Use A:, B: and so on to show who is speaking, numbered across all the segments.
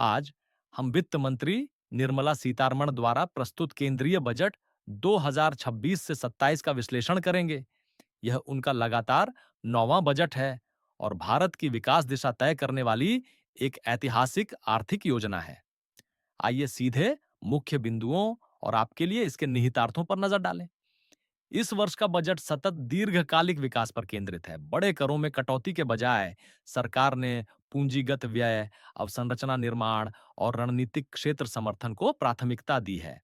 A: आज हम वित्त मंत्री निर्मला सीतारमण द्वारा प्रस्तुत केंद्रीय बजट 2026 से 27 का विश्लेषण करेंगे। यह उनका लगातार 9वां बजट है और भारत की विकास दिशा तय करने वाली एक ऐतिहासिक आर्थिक योजना है। आइए सीधे मुख्य बिंदुओं और आपके लिए इसके निहितार्थों पर नजर डालें। इस वर्ष का बजट सतत दीर्घकालिक विकास पर केंद्रित है। बड़े करों में कटौती के बजाय सरकार ने पूंजीगत व्यय, अवसंरचना निर्माण और रणनीतिक क्षेत्र समर्थन को प्राथमिकता दी है।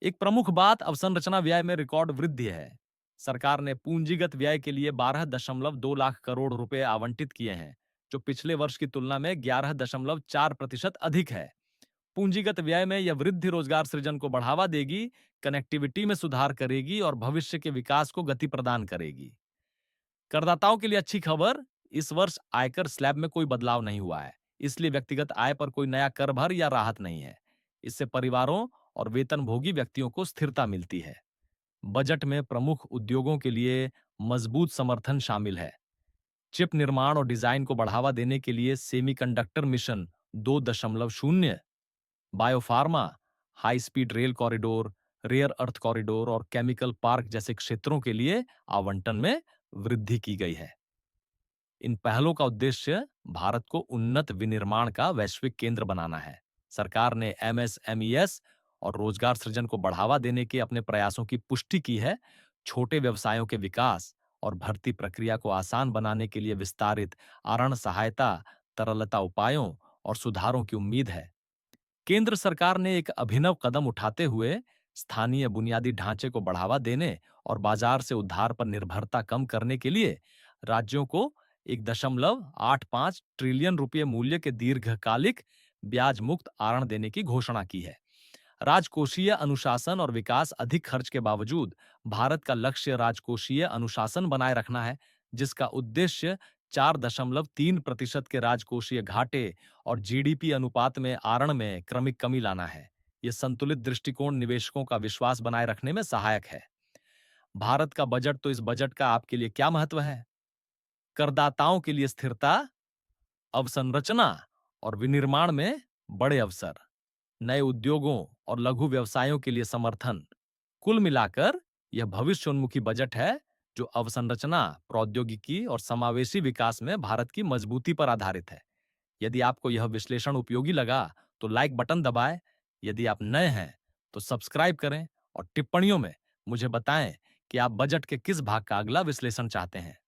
A: एक प्रमुख बात अवसंरचना व्यय में रिकॉर्ड वृद्धि है। सरकार ने पूंजीगत व्यय के लिए 12.2 लाख करोड़ रुपए आवंटित किए हैं, जो पिछले वर्ष की तुलना में 11.4% अधिक है। पूंजीगत व्यय में यह वृद्धि रोजगार सृजन को बढ़ावा देगी, कनेक्टिविटी में सुधार करेगी और भविष्य के विकास को गति प्रदान करेगी। करदाताओं के लिए अच्छी खबर, इस वर्ष आयकर स्लैब में कोई बदलाव नहीं हुआ है, इसलिए व्यक्तिगत आय पर कोई नया कर भर या राहत नहीं है। इससे परिवारों और वेतनभोगी व्यक्तियों को स्थिरता मिलती है। बजट में प्रमुख उद्योगों के लिए मजबूत समर्थन शामिल है। चिप निर्माण और डिजाइन को बढ़ावा देने के लिए semiconductor mission 2.0, biopharma, high speed rail corridor, rare earth corridor और केमिकल पार्क जैसे क्षेत्रों के लिए आवंटन में वृद्धि की गई है। इन पहलों का उद्देश्य भारत को उन्नत विनिर्माण का वैश्विक केंद्र बनाना है। सरकार ने एमएसएमईएस और रोजगार सृजन को बढ़ावा देने के अपने प्रयासों की पुष्टि की है। छोटे व्यवसायों के विकास और भर्ती प्रक्रिया को आसान बनाने के लिए विस्तारित ऋण सहायता, तरलता उपायों और सुधारों की उम्मीद है। केंद्र सरकार ने एक अभिनव कदम उठाते हुए स्थानीय बुनियादी ढांचे को बढ़ावा देने और बाजार से उधार पर निर्भरता कम करने के लिए राज्यों को 1.85 ट्रिलियन रुपये मूल्य के दीर्घकालिक ब्याज मुक्त ऋण देने की घोषणा की है। राजकोषीय अनुशासन और विकास अधिक खर्च के बावजूद भारत का लक्ष्य राजकोषीय अनुशासन बनाए रखना है, जिसका उद्देश्य 4.3% के राजकोषीय घाटे और जीडीपी अनुपात में आरण में क्रमिक कमी लाना है। यह संतुलित दृष्टिकोण निवेशकों का विश्वास बनाए रखने में सहायक है। भारत का बजट तो इस बजट का आपके लिए क्या महत्व है? करदाताओं के लिए स्थिरता, अवसंरचना और विनिर्माण में बड़े अवसर, नए उद्योगों और लघु व्यवसायों के लिए समर्थन। कुल मिलाकर यह भविष्योन्मुखी बजट है, जो अवसंरचना, प्रौद्योगिकी और समावेशी विकास में भारत की मजबूती पर आधारित है। यदि आपको यह विश्लेषण उपयोगी लगा, तो लाइक बटन दबाएं। यदि आप नए हैं, तो सब्सक्राइब करें और टिप्पणियों में मुझे बताएं कि आप बजट के किस भाग का अगला विश्लेषण चाहते हैं।